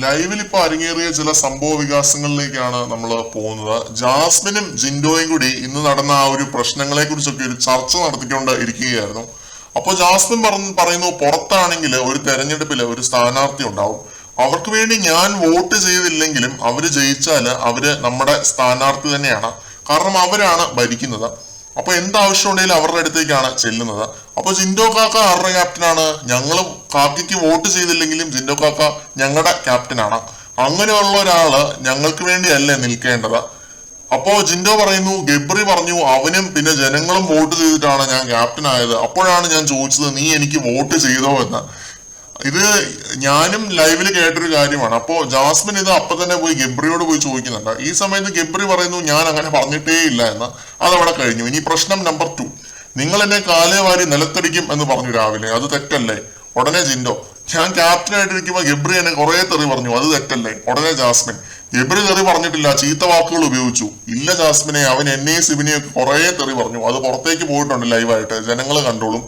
ലൈവിൽ ഇപ്പൊ അരങ്ങേറിയ ചില സംഭവ വികാസങ്ങളിലേക്കാണ് നമ്മൾ പോകുന്നത്. ജാസ്മിനും ജിൻഡോയും കൂടി ഇന്ന് നടന്ന ആ ഒരു പ്രശ്നങ്ങളെ കുറിച്ചൊക്കെ ഒരു ചർച്ച നടത്തിക്കൊണ്ട് ഇരിക്കുകയായിരുന്നു. അപ്പോൾ ജാസ്മിൻ പറയുന്നു, പുറത്താണെങ്കിൽ ഒരു തെരഞ്ഞെടുപ്പിൽ ഒരു സ്ഥാനാർത്ഥി ഉണ്ടാവും, അവർക്ക് വേണ്ടി ഞാൻ വോട്ട് ചെയ്തില്ലെങ്കിലും അവര് ജയിച്ചാല് അവര് നമ്മുടെ സ്ഥാനാർത്ഥി തന്നെയാണ്, കാരണം അവരാണ് ഭരിക്കുന്നത്. അപ്പൊ എന്താവശ്യം ഉണ്ടെങ്കിലും അവരുടെ അടുത്തേക്കാണ് ചെല്ലുന്നത്. അപ്പൊ ജിൻഡോ കാക്ക ആരുടെ ക്യാപ്റ്റനാണ്? ഞങ്ങളും കാക്കയ്ക്ക് വോട്ട് ചെയ്തില്ലെങ്കിലും ജിൻഡോ കാക്ക ഞങ്ങളുടെ ക്യാപ്റ്റനാണ്. അങ്ങനെയുള്ള ഒരാള് ഞങ്ങൾക്ക് വേണ്ടിയല്ലേ നിൽക്കേണ്ടത്? അപ്പോ ജിൻഡോ പറയുന്നു, ഗബ്രി പറഞ്ഞു അവനും പിന്നെ ജനങ്ങളും വോട്ട് ചെയ്തിട്ടാണ് ഞാൻ ക്യാപ്റ്റൻ ആയത്. അപ്പോഴാണ് ഞാൻ ചോദിച്ചത് നീ എനിക്ക് വോട്ട് ചെയ്തോ എന്ന്. ഇത് ഞാനും ലൈവില് കേട്ടൊരു കാര്യമാണ്. അപ്പോ ജാസ്മിൻ ഇത് അപ്പൊ തന്നെ പോയി ഗബ്രിയോട് പോയി ചോദിക്കുന്നുണ്ട്. ഈ സമയത്ത് ഗബ്രി പറയുന്നു ഞാൻ അങ്ങനെ പറഞ്ഞിട്ടേ ഇല്ല എന്ന്. അതവിടെ കഴിഞ്ഞു. ഇനി പ്രശ്നം നമ്പർ 2, നിങ്ങൾ എന്നെ കാലേ വാരി നിലത്തടിക്കും എന്ന് പറഞ്ഞു രാവിലെ, അത് തെറ്റല്ലേ? ഉടനെ ജിൻഡോ, ഞാൻ ക്യാപ്റ്റൻ ആയിട്ടിരിക്കുമ്പോ ഗബ്രി എന്നെ കുറെ തെറി പറഞ്ഞു, അത് തെറ്റല്ലേ? ഉടനെ ജാസ്മിൻ, ഗബ്രി തെറി പറഞ്ഞിട്ടില്ല, ചീത്ത വാക്കുകൾ ഉപയോഗിച്ചു. ഇല്ല ജാസ്മിനെ, അവൻ എന്നെയും സിബിനെയും ഒക്കെ കുറെ തെറി പറഞ്ഞു, അത് പുറത്തേക്ക് പോയിട്ടുണ്ട് ലൈവായിട്ട്, ജനങ്ങൾ കണ്ടോളും.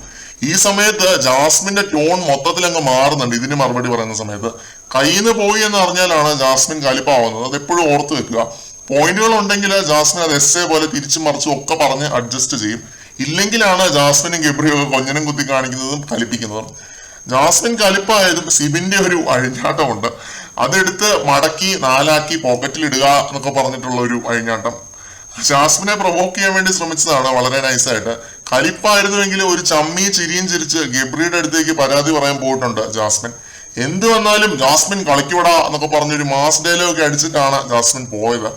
ഈ സമയത്ത് ജാസ്മിന്റെ ടോൺ മൊത്തത്തിൽ അങ്ങ് മാറുന്നുണ്ട്. ഇതിന് മറുപടി പറയുന്ന സമയത്ത് കയ്യിന്ന് പോയി എന്ന് അറിഞ്ഞാലാണ് ജാസ്മിൻ കലിപ്പാവുന്നത്. അത് എപ്പോഴും ഓർത്ത് വെക്കുക. പോയിന്റുകൾ ഉണ്ടെങ്കിൽ ജാസ്മിൻ അത് എസ്സേ പോലെ തിരിച്ചും മറിച്ചും ഒക്കെ പറഞ്ഞ് അഡ്ജസ്റ്റ് ചെയ്യും. ഇല്ലെങ്കിലാണ് ജാസ്മിനും ഗബ്രിയും ഒക്കെ കൊഞ്ഞനും കുത്തി കാണിക്കുന്നതും കലിപ്പിക്കുന്നതും. ജാസ്മിൻ കലിപ്പായതും സിബിന്റെ ഒരു അഴിഞ്ഞാട്ടമുണ്ട്. അതെടുത്ത് മടക്കി 4 പോക്കറ്റിൽ ഇടുക എന്നൊക്കെ പറഞ്ഞിട്ടുള്ള ഒരു അഴിഞ്ഞാട്ടം. ജാസ്മിനെ പ്രൊവോക്ക് ചെയ്യാൻ വേണ്ടി ശ്രമിച്ചതാണ് വളരെ നൈസായിട്ട്. കലിപ്പായിരുന്നുവെങ്കിൽ ഒരു ചമ്മി ചിരിയും ചിരിച്ച് ഗബ്രിയുടെ അടുത്തേക്ക് പരാതി പറയാൻ പോയിട്ടുണ്ട് ജാസ്മിൻ. എന്ത് വന്നാലും ജാസ്മിൻ കളിക്കൂടാ എന്നൊക്കെ പറഞ്ഞൊരു മാസ് ഡയലോഗ് അടിച്ചിട്ടാണ് ജാസ്മിൻ പോയത്.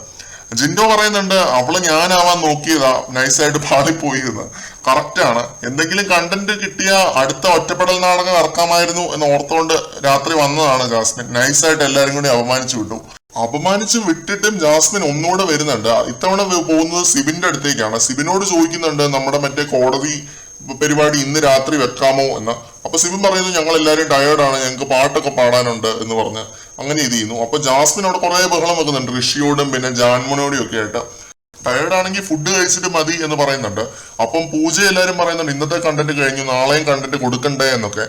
ജിൻഡോ പറയുന്നുണ്ട്, അവള് ഞാനാവാൻ നോക്കിയതാ, നൈസായിട്ട് പാളിപ്പോയി എന്ന്. കറക്റ്റാണ്. എന്തെങ്കിലും കണ്ടന്റ് കിട്ടിയ അടുത്ത ഒറ്റപ്പെടൽ നാടകം ഇറക്കാമായിരുന്നു എന്ന് ഓർത്തുകൊണ്ട് രാത്രി വന്നതാണ് ജാസ്മിൻ. നൈസായിട്ട് എല്ലാരും കൂടി അപമാനിച്ചു വിട്ടു. അപമാനിച്ച് വിട്ടിട്ടും ജാസ്മിൻ ഒന്നുകൂടെ വരുന്നുണ്ട്. ഇത്തവണ പോകുന്നത് സിബിന്റെ അടുത്തേക്കാണ്. സിബിനോട് ചോദിക്കുന്നുണ്ട്, നമ്മുടെ മറ്റേ കോടതി പരിപാടി ഇന്ന് രാത്രി വെക്കാമോ എന്ന്. അപ്പൊ സിബിൻ പറയുന്നു, ഞങ്ങൾ എല്ലാവരും ടയേർഡാണ്, ഞങ്ങൾക്ക് പാട്ടൊക്കെ പാടാനുണ്ട് എന്ന് പറഞ്ഞ് അങ്ങനെ ഇത് ചെയ്യുന്നു. അപ്പൊ ജാസ്മിൻ അവിടെ കുറെ ബഹളം വെക്കുന്നുണ്ട് ഋഷിയോടും പിന്നെ ജാൻമോനോടും ഒക്കെ ആയിട്ട്. ടയേർഡാണെങ്കിൽ ഫുഡ് കഴിച്ചിട്ട് മതി എന്ന് പറയുന്നുണ്ട്. അപ്പം പൂജ എല്ലാവരും പറയുന്നുണ്ട്, ഇന്നത്തെ കണ്ടന്റ് കഴിഞ്ഞു, നാളെയും കണ്ടന്റ് കൊടുക്കണ്ടേ എന്നൊക്കെ.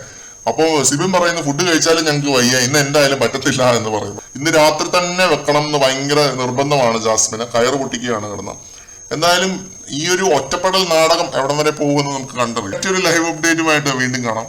അപ്പോ സിബിൻ പറയുന്നു, ഫുഡ് കഴിച്ചാലും ഞങ്ങൾക്ക് വയ്യ, ഇന്ന് എന്തായാലും പറ്റത്തില്ല എന്ന് പറയുന്നു. ഇന്ന് രാത്രി തന്നെ വെക്കണം എന്ന് ഭയങ്കര നിർബന്ധമാണ് ജാസ്മിന്. കയറ് പൊട്ടിക്കുകയാണ് കിടന്ന്. എന്തായാലും ഈ ഒരു ഒറ്റപ്പെടൽ നാടകം എവിടം വരെ പോകുമെന്ന് നമുക്ക് കണ്ടറിയാം. മറ്റൊരു ലൈവ് അപ്ഡേറ്റുമായിട്ട് വീണ്ടും കാണാം.